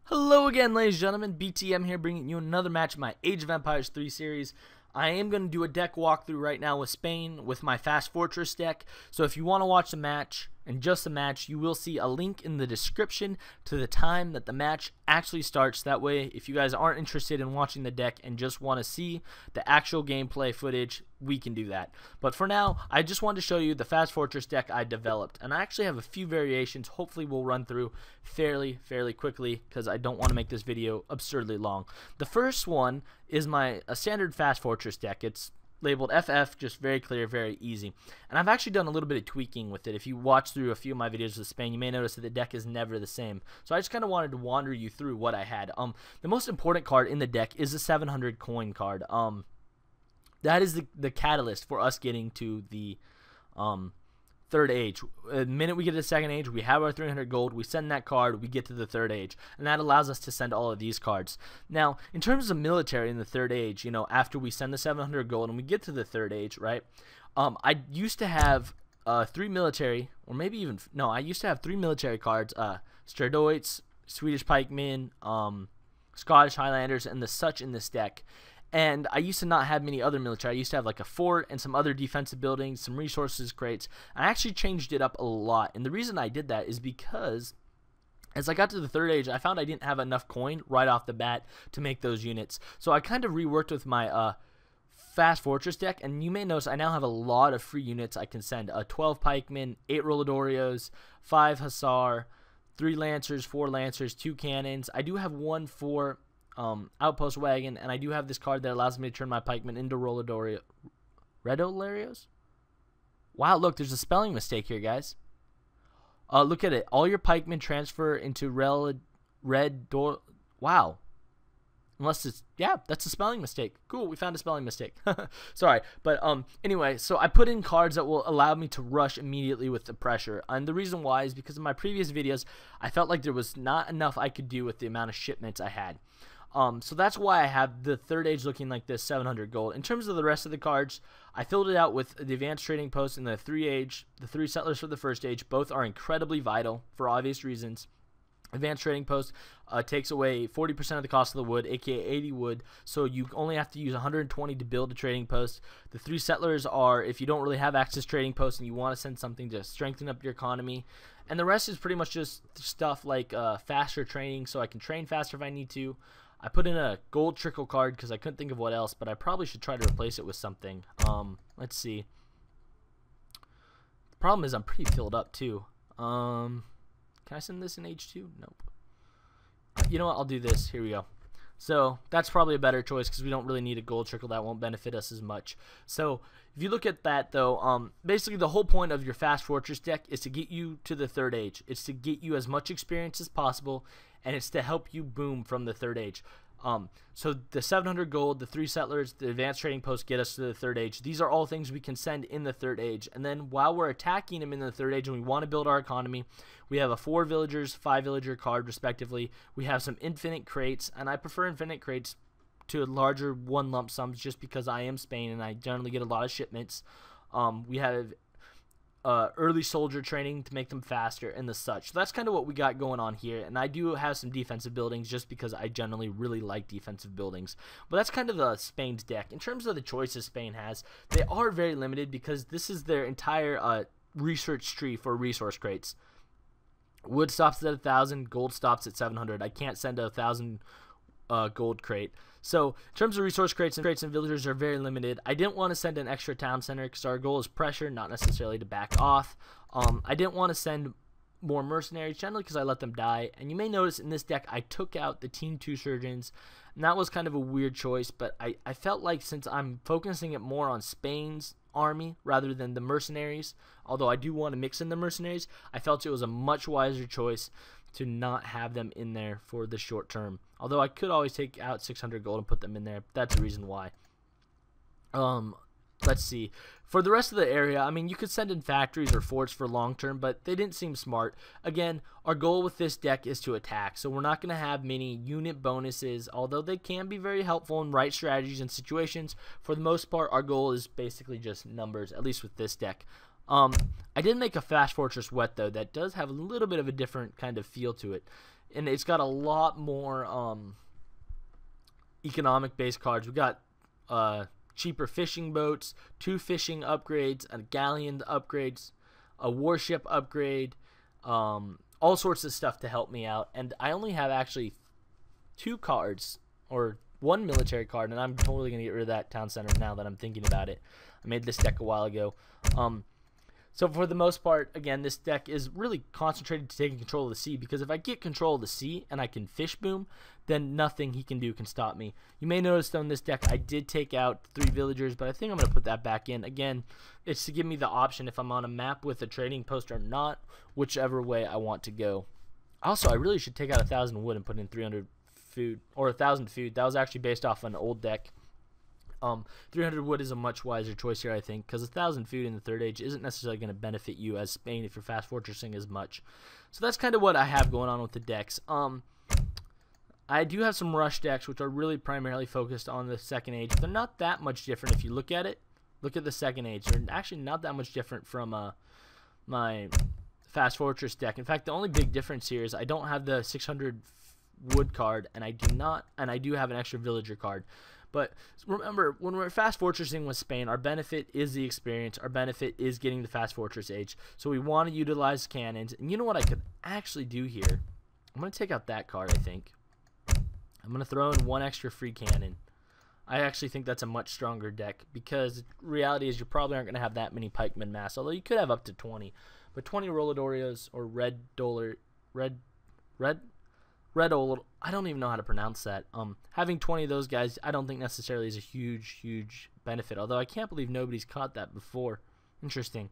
Hello again, ladies and gentlemen. BTM here, bringing you another match of my Age of Empires 3 series. I am going to do a deck walkthrough right now with Spain with my Fast Fortress deck. So if you want to watch the match, and just the match, you will see a link in the description to the time that the match actually starts. That way, if you guys aren't interested in watching the deck and just want to see the actual gameplay footage, we can do that. But for now, I just wanted to show you the Fast Fortress deck I developed. And I actually have a few variations. Hopefully, we'll run through fairly quickly because I don't want to make this video absurdly long. The first one is a standard Fast Fortress deck. It's labeled FF, just very clear, very easy. And I've actually done a little bit of tweaking with it. If you watch through a few of my videos with Spain, you may notice that the deck is never the same. So I just kind of wanted to wander you through what I had. The most important card in the deck is the 700 coin card. That is the catalyst for us getting to the third age. The minute we get to the second age, we have our 300 gold, we send that card, we get to the third age, and that allows us to send all of these cards. Now, in terms of military in the third age, you know, after we send the 700 gold and we get to the third age, right, I used to have 3 military, or maybe even, no, I used to have 3 military cards, Stradoids, Swedish pikemen, Scottish Highlanders, and the such in this deck. And I used to not have many other military. I used to have like a fort and some other defensive buildings, some resources crates. I actually changed it up a lot. And the reason I did that is because as I got to the third age, I found I didn't have enough coin right off the bat to make those units. So I kind of reworked with my Fast Fortress deck. And you may notice I now have a lot of free units I can send. 12 pikemen, 8 Rolladorios, 5 Hussar, 3 Lancers, 4 Lancers, 2 cannons. I do have 1 for outpost wagon, and I do have this card that allows me to turn my pikemen into Redolarios. Wow, look, there's a spelling mistake here, guys. Look at it. All your pikemen transfer into Wow. Unless it's, yeah, that's a spelling mistake. Cool, we found a spelling mistake. Sorry, but anyway, so I put in cards that will allow me to rush immediately with the pressure. And the reason why is because in my previous videos, I felt like there was not enough I could do with the amount of shipments I had. So that's why I have the third age looking like this, 700 gold. In terms of the rest of the cards, I filled it out with the advanced trading post and the 3 settlers for the first age. Both are incredibly vital for obvious reasons. Advanced trading post takes away 40% of the cost of the wood, aka 80 wood, so you only have to use 120 to build a trading post. The 3 settlers are if you don't really have access to trading posts and you want to send something to strengthen up your economy. And the rest is pretty much just stuff like faster training, so I can train faster if I need to. I put in a gold trickle card because I couldn't think of what else, but I probably should try to replace it with something. Let's see. The problem is I'm pretty filled up too. Can I send this in H2? Nope. You know what? I'll do this. Here we go. So that's probably a better choice because we don't really need a gold trickle. That won't benefit us as much. So if you look at that though, basically the whole point of your Fast Fortress deck is to get you to the third age. It's to get you as much experience as possible, and it's to help you boom from the third age. So the 700 gold, the 3 settlers, the advanced trading post get us to the third age. These are all things we can send in the third age. And then while we're attacking them in the third age and we want to build our economy, we have a 4 villagers, 5 villager card respectively. We have some infinite crates, and I prefer infinite crates to larger 1 lump sums just because I am Spain and I generally get a lot of shipments. We have early soldier training to make them faster and the such. So that's kind of what we got going on here, and I do have some defensive buildings just because I generally really like defensive buildings. But that's kind of the Spain's deck. In terms of the choices Spain has, they are very limited because this is their entire research tree for resource crates. Wood stops at 1,000, gold stops at 700. I can't send a 1,000 gold crate. So in terms of resource crates and villagers are very limited. I didn't want to send an extra town center because our goal is pressure, not necessarily to back off. I didn't want to send more mercenaries generally because I let them die. And you may notice in this deck I took out the Team 2 surgeons, and that was kind of a weird choice, but I felt like since I'm focusing it more on Spain's army rather than the mercenaries, although I do want to mix in the mercenaries, I felt it was a much wiser choice to not have them in there for the short term. Although I could always take out 600 gold and put them in there. That's the reason why. Let's see. For the rest of the area, I mean, you could send in factories or forts for long term, but they didn't seem smart. Again, our goal with this deck is to attack, so we're not going to have many unit bonuses, although they can be very helpful in right strategies and situations. For the most part, our goal is basically just numbers, at least with this deck. I did make a Fast Fortress wet though that does have a little bit of a different kind of feel to it. and it's got a lot more economic based cards. We got cheaper fishing boats, 2 fishing upgrades, a galleon upgrades, a warship upgrade, all sorts of stuff to help me out. And I only have actually 2 cards, or 1 military card, and I'm totally going to get rid of that town center now that I'm thinking about it. I made this deck a while ago. So for the most part, again, this deck is really concentrated to taking control of the sea, because if I get control of the sea and I can fish boom, then nothing he can do can stop me. You may notice though in this deck I did take out 3 villagers, but I think I'm going to put that back in. Again, it's to give me the option if I'm on a map with a trading post or not, whichever way I want to go. Also, I really should take out 1,000 wood and put in 300 food, or 1,000 food. That was actually based off an old deck. 300 wood is a much wiser choice here, I think, because 1,000 food in the 3rd age isn't necessarily going to benefit you as Spain if you're fast fortressing as much. So that's kind of what I have going on with the decks. I do have some rush decks, which are really primarily focused on the 2nd age. They're not that much different if you look at it. Look at the 2nd age. They're actually not that much different from my fast fortress deck. In fact, the only big difference here is I don't have the 600 wood card, and I do have an extra villager card. But remember, when we're fast fortressing with Spain, our benefit is the experience. Our benefit is getting the fast fortress age. So we want to utilize cannons. And you know what I could actually do here? I'm going to take out that card, I think. I'm going to throw in 1 extra free cannon. I actually think that's a much stronger deck, because the reality is you probably aren't going to have that many pikemen mass, although you could have up to 20. But 20 Roladorios or Red, I don't even know how to pronounce that. Having 20 of those guys, I don't think necessarily is a huge benefit. Although I can't believe nobody's caught that before. Interesting.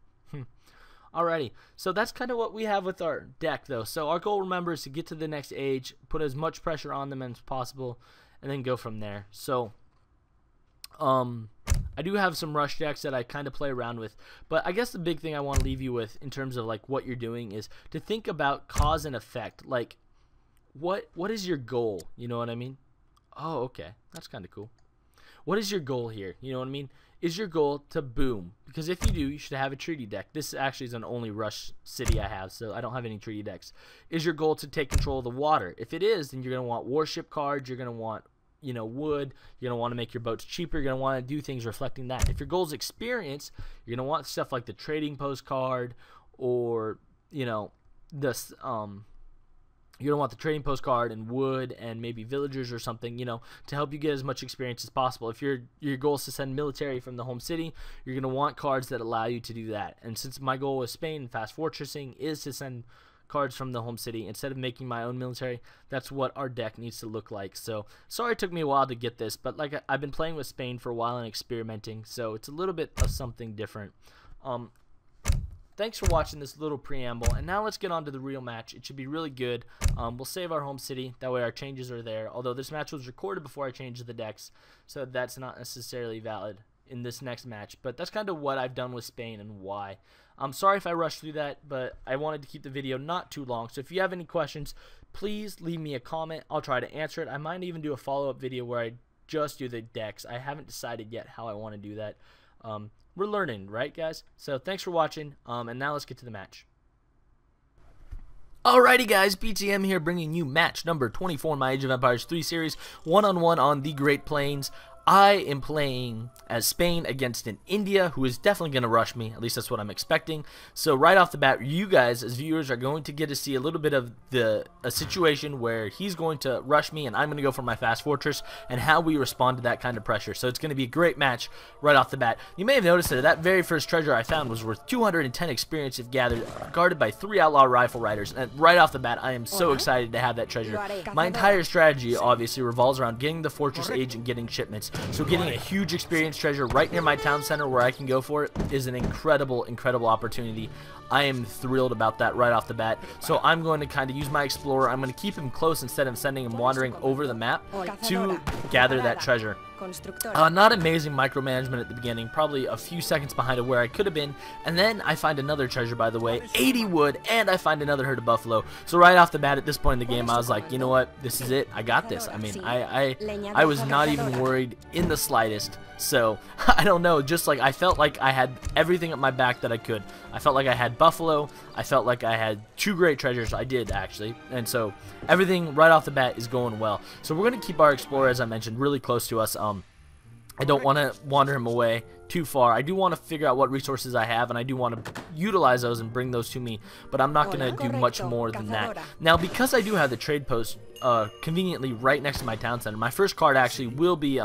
Alrighty, so that's kind of what we have with our deck, though. So our goal, remember, is to get to the next age, put as much pressure on them as possible, and then go from there. So, I do have some rush decks that I kind of play around with, but I guess the big thing I want to leave you with in terms of like what you're doing is to think about cause and effect. Like, what is your goal? You know what I mean? Oh, okay, that's kind of cool. What is your goal here? You know what I mean? Is your goal to boom? Because if you do, you should have a treaty deck. This actually is an only rush city I have, so I don't have any treaty decks. Is your goal to take control of the water? If it is, then you're going to want warship cards. You're going to want, you know, wood. You're going to want to make your boats cheaper. You're going to want to do things reflecting that. If your goal is experience, you're going to want stuff like the trading post card, or, you know, this, you're going to want the trading post card and wood and maybe villagers or something, you know, to help you get as much experience as possible. If your goal is to send military from the home city, you're going to want cards that allow you to do that. And since my goal with Spain, fast fortressing, is to send cards from the home city instead of making my own military, that's what our deck needs to look like. So, sorry it took me a while to get this, but like I've been playing with Spain for a while and experimenting, so it's a little bit of something different. Thanks for watching this little preamble, and now let's get on to the real match. It should be really good. We'll save our home city, that way our changes are there, although this match was recorded before I changed the decks, so that's not necessarily valid in this next match, but that's kind of what I've done with Spain and why. I'm sorry if I rushed through that, but I wanted to keep the video not too long, so if you have any questions, please leave me a comment. I'll try to answer it. I might even do a follow-up video where I just do the decks. I haven't decided yet how I want to do that. We're learning, right, guys? So thanks for watching, and now let's get to the match. Alrighty, guys, BTM here, bringing you match number 24 in my Age of Empires 3 series, one-on-one on the Great Plains. I am playing as Spain against an India who is definitely going to rush me. At least that's what I'm expecting. So right off the bat, you guys as viewers are going to get to see a little bit of a situation where he's going to rush me and I'm going to go for my fast fortress, and how we respond to that kind of pressure. So it's going to be a great match right off the bat. You may have noticed that very first treasure I found was worth 210 experience if gathered, guarded by 3 outlaw rifle riders. And right off the bat, I am so excited to have that treasure. My entire strategy obviously revolves around getting the fortress age and getting shipments. So getting a huge experience treasure right near my town center where I can go for it is an incredible opportunity. I am thrilled about that right off the bat. So I'm going to kind of use my explorer. I'm going to keep him close instead of sending him wandering over the map to gather that treasure. Not amazing micromanagement at the beginning, probably a few seconds behind of where I could have been, and then I find another treasure, by the way, 80 wood, and I find another herd of buffalo. So right off the bat at this point in the game, I was like, you know what, this is it, I got this. I mean, I was not even worried in the slightest. So I don't know, just like I felt like I had everything at my back that I could. I felt like I had buffalo, I felt like I had 2 great treasures. I did actually, and so everything right off the bat is going well. So we're gonna keep our explorer, as I mentioned, really close to us. I don't want to wander him away too far. I do want to figure out what resources I have, and I do want to utilize those and bring those to me, but I'm not going to do much more than that. Now, because I do have the trade post conveniently right next to my town center, my first card actually will be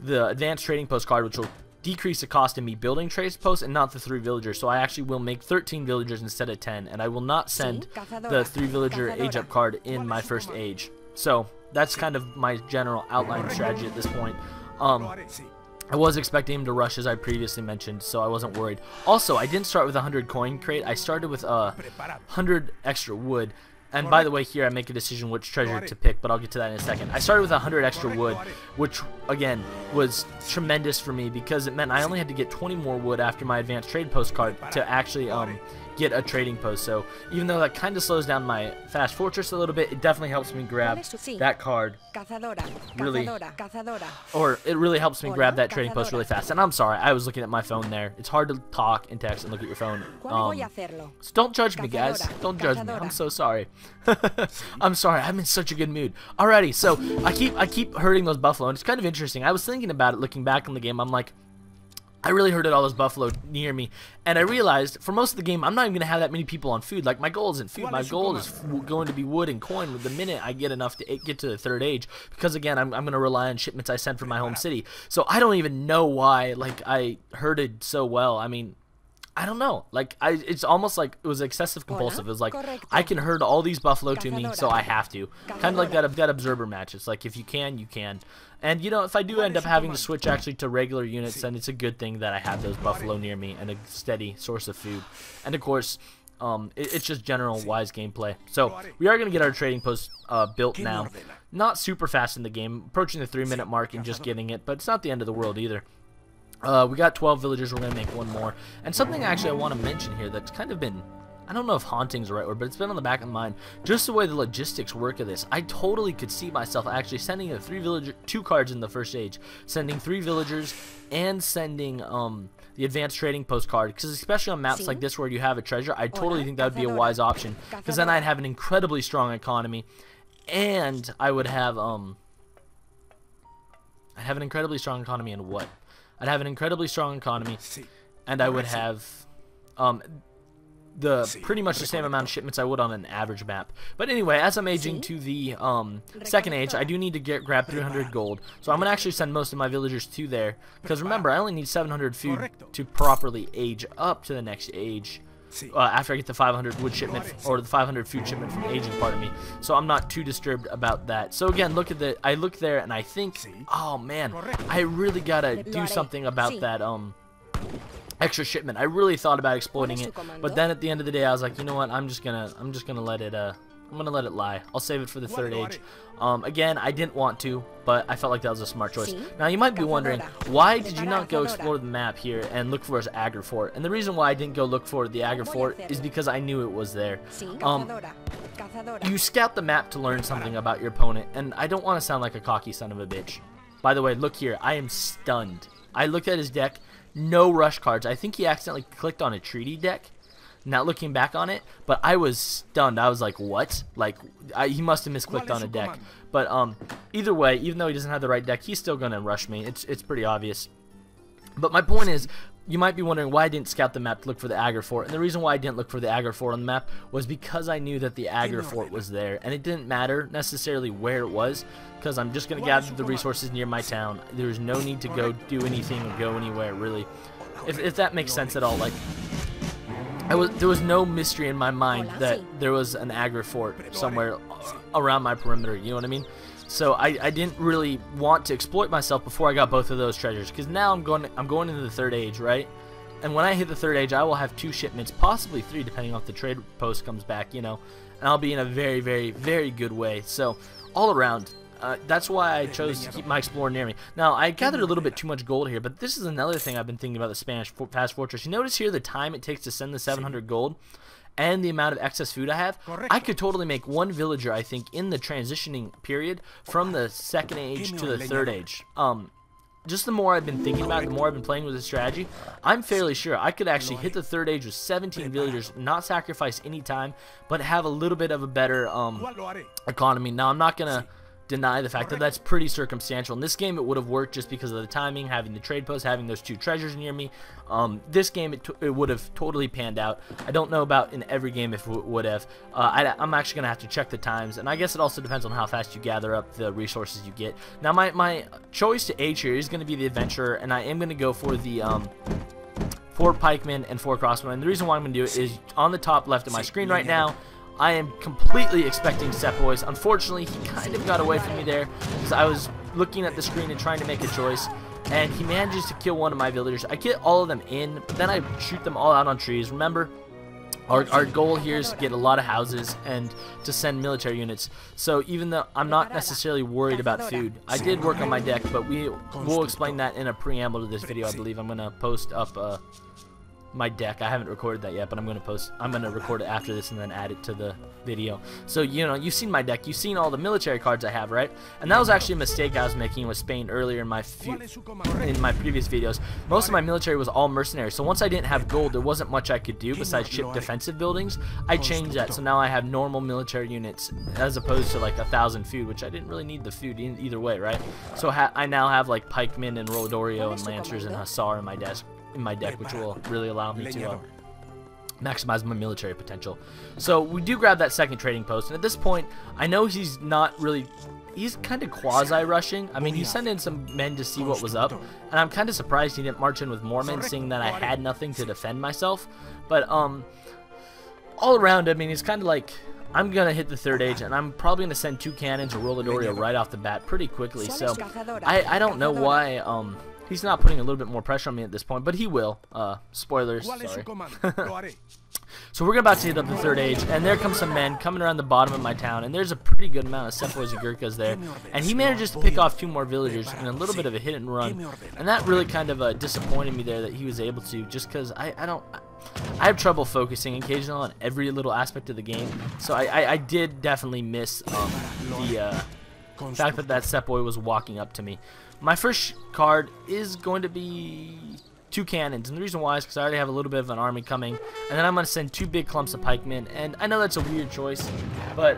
the advanced trading post card, which will decrease the cost of me building trade posts and not the 3 villagers. So I actually will make 13 villagers instead of 10, and I will not send the 3 villager age up card in my first age. So that's kind of my general outline strategy at this point. I was expecting him to rush, as I previously mentioned, so I wasn't worried. Also, I didn't start with a 100 coin crate. I started with 100 extra wood. And by the way, here I make a decision which treasure to pick, but I'll get to that in a second. I started with 100 extra wood, which, again, was tremendous for me because it meant I only had to get 20 more wood after my advanced trade post card to actually get a trading post. So even though that kind of slows down my fast fortress a little bit, it definitely helps me grab that card really, or it really helps me grab that trading post really fast. And I'm sorry, I was looking at my phone there. It's hard to talk and text and look at your phone. So don't judge me, guys. Don't judge me. I'm so sorry. I'm sorry. I'm in such a good mood. Alrighty, so I keep herding those buffalo, and it's kind of interesting. I was thinking about it, looking back on the game. I'm like, I really herded all those buffalo near me, and I realized for most of the game I'm not even going to have that many people on food. Like, my goal isn't food, my goal is going to be wood and coin the minute I get enough to get to the 3rd age, because again I'm going to rely on shipments I send from my home city. So I don't even know why like I herded so well. I mean, I don't know, like it's almost like it was excessive compulsive. It was like I can herd all these buffalo to me, so I have to. Kind of like that observer match. It's like if you can, you can. And you know, if I do end up having to switch actually to regular units, then it's a good thing that I have those buffalo near me and a steady source of food. And of course, it's just general wise gameplay. So we are going to get our trading post built now. Not super fast in the game, approaching the 3-minute mark and just getting it, but it's not the end of the world either. We got 12 villagers. We're going to make 1 more. And something actually I want to mention here that's kind of been, I don't know if haunting's the right word, but it's been on the back of my mind. Just the way the logistics work of this. I totally could see myself actually sending a 2 cards in the first age. Sending 3 villagers and sending the advanced trading post card. Because especially on maps like this where you have a treasure, I totally think that would be a wise option. Because then I'd have an incredibly strong economy. And I would have, I'd have an incredibly strong economy in what? I'd have an incredibly strong economy, and I would have pretty much the same amount of shipments I would on an average map. But anyway, as I'm aging to the 2nd age, I do need to grab 300 gold. So I'm going to actually send most of my villagers to there, because remember, I only need 700 food to properly age up to the next age. After I get the 500 wood shipment, or the 500 food shipment from the aging part of me. So I'm not too disturbed about that. So again, I look there and I think, oh man, I really gotta do something about that extra shipment. I really thought about exploiting it, but then at the end of the day I was like, you know what, I'm just gonna let it lie. I'll save it for the 3rd age. Again, I didn't want to, but I felt like that was a smart choice. Now, you might be wondering, why did you not go explore the map here and look for his Agri Fort? And the reason why I didn't go look for the Agri Fort is because I knew it was there. You scout the map to learn something about your opponent, and I don't want to sound like a cocky son of a bitch. By the way, look here, I am stunned. I looked at his deck, no rush cards. I think he accidentally clicked on a treaty deck. Not looking back on it, but I was stunned. I was like, what? Like, he must have misclicked on a deck. But either way, even though he doesn't have the right deck, he's still going to rush me. It's pretty obvious. But my point is, you might be wondering why I didn't scout the map to look for the Agri Fort. And the reason why I didn't look for the Agri Fort on the map was because I knew that the Agri Fort was there. And it didn't matter necessarily where it was, because I'm just going to gather the resources near my town. There's no need to go do anything or go anywhere, really. If that makes sense at all. Like, there was no mystery in my mind that there was an Agri Fort somewhere around my perimeter, you know what I mean? So I didn't really want to exploit myself before I got both of those treasures, because now I'm going into the 3rd age, right? And when I hit the 3rd age, I will have 2 shipments, possibly 3, depending on if the trade post comes back, you know, and I'll be in a very, very, very good way. So all around, That's why I chose to keep my explorer near me. Now, I gathered a little bit too much gold here, but this is another thing I've been thinking about the Spanish Fast Fortress. You notice here the time it takes to send the 700 gold and the amount of excess food I have. I could totally make one villager, I think, in the transitioning period from the second age to the third age. Just the more I've been thinking about it, the more I've been playing with this strategy, I'm fairly sure I could actually hit the third age with 17 villagers, not sacrifice any time, but have a little bit of a better economy. Now, I'm not going to deny the fact that that's pretty circumstantial. In this game, it would have worked just because of the timing, having the trade post, having those 2 treasures near me. This game, it would have totally panned out. I don't know about in every game if it would have. I'm actually going to have to check the times, and I guess it also depends on how fast you gather up the resources you get. Now, my choice to age here is going to be the adventurer, and I am going to go for the 4 pikemen and 4 crossbowmen. And the reason why I'm going to do it is on the top left of my screen right now, I am completely expecting Sepoys. Unfortunately, he kind of got away from me there because I was looking at the screen and trying to make a choice, and he manages to kill one of my villagers. I get all of them in, but then I shoot them all out on trees. Remember, our goal here is to get a lot of houses and to send military units. So even though I'm not necessarily worried about food, I did work on my deck, but we'll explain that in a preamble to this video. I believe I'm going to post up my deck. I haven't recorded that yet, but I'm gonna record it after this and then add it to the video. So, you know, you've seen my deck, you've seen all the military cards I have, right? And that was actually a mistake I was making with Spain earlier in my previous videos. Most of my military was all mercenary, so once I didn't have gold, there wasn't much I could do besides ship defensive buildings. I changed that, so now I have normal military units as opposed to like 1,000 food, which I didn't really need the food either way, right? So I now have like pikemen and Rolodorio and lancers and hussar in my deck, which will really allow me to maximize my military potential. So we do grab that second trading post, and at this point, I know he's not really, he's kind of quasi-rushing. I mean, he sent in some men to see what was up, and I'm kind of surprised he didn't march in with more men, seeing that I had nothing to defend myself. But all around, I mean, he's kind of like, I'm going to hit the third age, and I'm probably going to send 2 cannons or Rolodorio right off the bat pretty quickly. So I don't know why he's not putting a little bit more pressure on me at this point, but he will. Spoilers, sorry. So we're about to hit up the third age, and there comes some men coming around the bottom of my town, and there's a pretty good amount of Sepoys and Gurkhas there, and he manages to pick off 2 more villagers in a little bit of a hit and run, and that really kind of disappointed me there that he was able to, just because I have trouble focusing occasionally on every little aspect of the game, so I did definitely miss the fact that Sepoy was walking up to me. My first card is going to be 2 cannons, and the reason why is because I already have a little bit of an army coming, and then I'm going to send 2 big clumps of pikemen, and I know that's a weird choice, but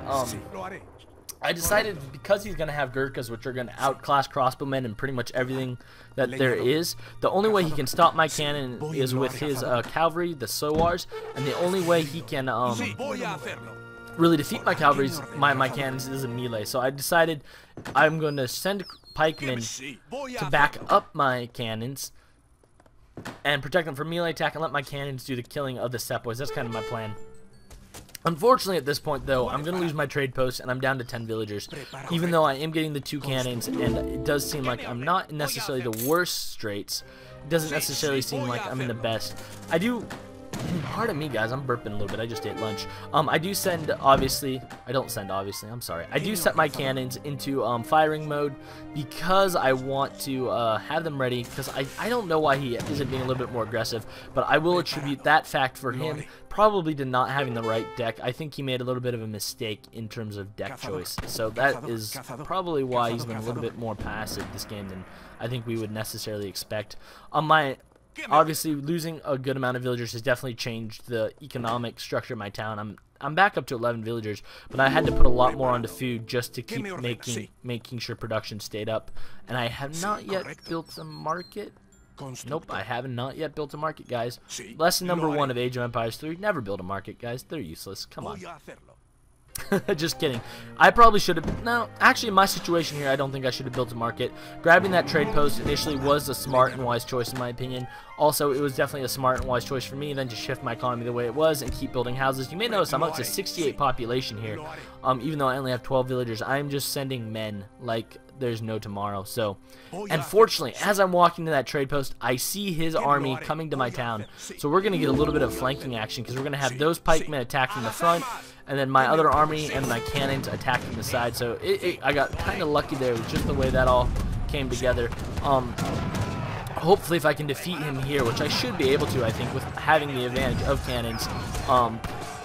I decided because he's going to have Gurkhas, which are going to outclass crossbowmen and pretty much everything that there is, the only way he can stop my cannon is with his cavalry, the Sowars, and the only way he can really defeat my cavalry, my cannons, is a melee. So I decided I'm going to send pikemen to back up my cannons and protect them from melee attack and let my cannons do the killing of the Sepoys. That's kind of my plan. Unfortunately, at this point, though, I'm going to lose my trade post, and I'm down to 10 villagers, even though I am getting the 2 cannons, and it does seem like I'm not necessarily the worst straits. It doesn't necessarily seem like I'm in the best. I do... Pardon me, guys, I'm burping a little bit. I just ate lunch. I do send, obviously, I don't send, obviously, I'm sorry. I do set my cannons into firing mode because I want to have them ready, because I don't know why he isn't being a little bit more aggressive, but I will attribute that fact for him probably to not having the right deck. I think he made a little bit of a mistake in terms of deck choice, so that is probably why he's been a little bit more passive this game than I think we would necessarily expect. Obviously, losing a good amount of villagers has definitely changed the economic structure of my town. I'm back up to 11 villagers, but I had to put a lot more onto food just to keep making sure production stayed up. And I have not yet built a market. Nope, I have not yet built a market, guys. Lesson number 1 of Age of Empires 3: never build a market, guys. They're useless. Come on. Just kidding. I probably should have... No, actually, in my situation here, I don't think I should have built a market. Grabbing that trade post initially was a smart and wise choice, in my opinion. Also, it was definitely a smart and wise choice for me then to shift my economy the way it was and keep building houses. You may notice I'm up to 68 population here, even though I only have 12 villagers. I'm just sending men. Like, there's no tomorrow. So, and fortunately, as I'm walking to that trade post, I see his army coming to my town. So we're going to get a little bit of flanking action because we're going to have those pikemen attack from the front, and then my other army and my cannons attack from the side. So I got kind of lucky there with just the way that all came together. Hopefully if I can defeat him here, which I should be able to, I think, with having the advantage of cannons,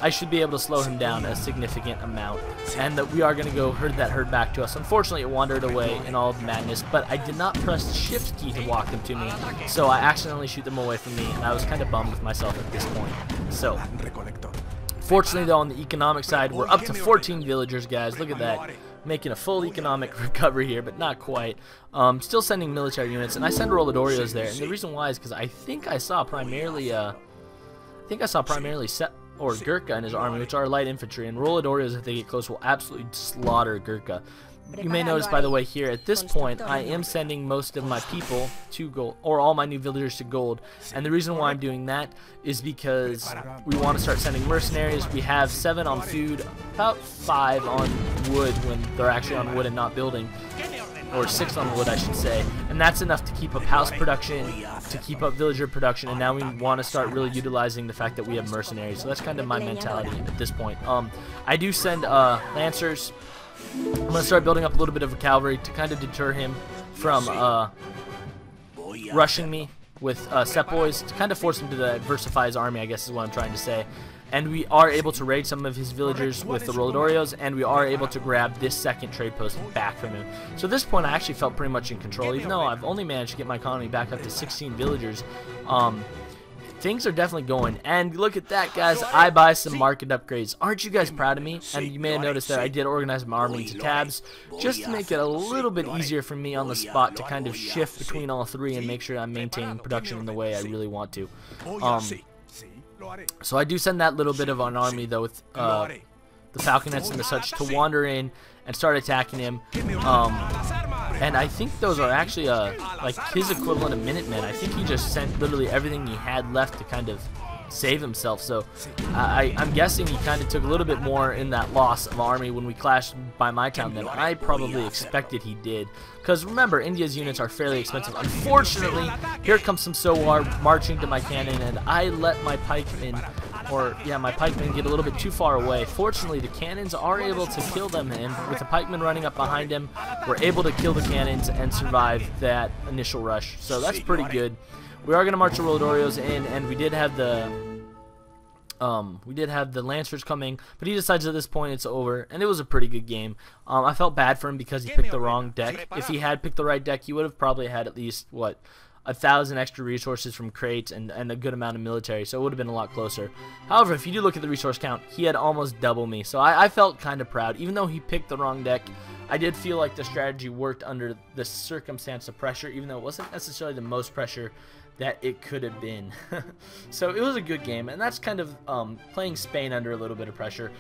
I should be able to slow him down a significant amount, and that we are going to go herd that herd back to us. Unfortunately, it wandered away in all of the madness, but I did not press the shift key to walk them to me, so I accidentally shoot them away from me, and I was kind of bummed with myself at this point. So, fortunately though, on the economic side, we're up to 14 villagers, guys. Look at that. Making a full economic recovery here, but not quite. Still sending military units, and I send Rolladorios there, and the reason why is because I think I saw primarily Set or Gurkha in his army, which are light infantry, and Rolladorios, if they get close, will absolutely slaughter Gurkha. You may notice, by the way, here at this point, I am sending most of my people to gold, or all my new villagers to gold. And the reason why I'm doing that is because we want to start sending mercenaries. We have 7 on food, about 5 on wood when they're actually on wood and not building, or 6 on wood, I should say. And that's enough to keep up house production, to keep up villager production, and now we want to start really utilizing the fact that we have mercenaries. So that's kind of my mentality at this point. I do send lancers. I'm going to start building up a little bit of a cavalry to kind of deter him from rushing me with Sepoys, to kind of force him to diversify his army, I guess is what I'm trying to say. And we are able to raid some of his villagers with the Rolladorios, and we are able to grab this second trade post back from him. So at this point, I actually felt pretty much in control, even though I've only managed to get my economy back up to 16 villagers. Things are definitely going, and look at that, guys. I buy some market upgrades. Aren't you guys proud of me? And you may have noticed that I did organize my army into tabs just to make it a little bit easier for me on the spot to kind of shift between all 3 and make sure I'm maintaining production in the way I really want to. So I do send that little bit of an army though with the falconets and the such to wander in and start attacking him. And I think those are actually like his equivalent of Minutemen. I think he just sent literally everything he had left to kind of save himself. So I'm guessing he kind of took a little bit more in that loss of army when we clashed by my town than I probably expected he did. Because remember, India's units are fairly expensive. Unfortunately, here comes some Sowar marching to my cannon, and I let my pikemen, my pikemen get a little bit too far away. Fortunately, the cannons are able to kill them, and with the pikemen running up behind him, we're able to kill the cannons and survive that initial rush. So that's pretty good. We are going to march the Rolladorios in, and we did have the Lancers coming, but he decides at this point it's over, and it was a pretty good game. I felt bad for him because he picked the wrong deck. If he had picked the right deck, he would have probably had at least, what, 1,000 extra resources from crates and a good amount of military, so it would have been a lot closer. However, if you do look at the resource count, he had almost double me, so I felt kind of proud. Even though he picked the wrong deck, I did feel like the strategy worked under the circumstance of pressure, even though it wasn't necessarily the most pressure that it could have been. So it was a good game, and that's kind of playing Spain under a little bit of pressure.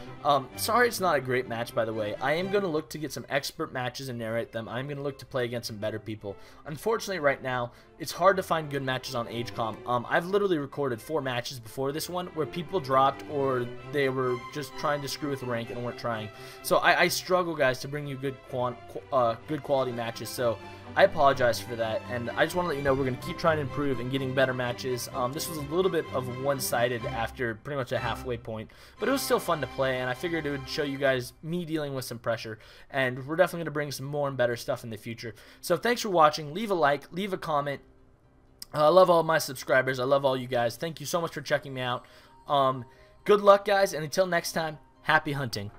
Sorry it's not a great match, by the way. I am going to look to get some expert matches and narrate them. I'm going to look to play against some better people. Unfortunately, right now, it's hard to find good matches on AgeCom. I've literally recorded 4 matches before this one where people dropped or they were just trying to screw with the rank and weren't trying. So I struggle, guys, to bring you good quality matches. So I apologize for that, and I just want to let you know we're going to keep trying to improve and getting better matches. This was a little bit of one-sided after pretty much a halfway point, but it was still fun to play, and I figured it would show you guys me dealing with some pressure, and we're definitely going to bring some more and better stuff in the future. So thanks for watching. Leave a like, leave a comment. I love all my subscribers. I love all you guys. Thank you so much for checking me out. Good luck, guys, and until next time, happy hunting.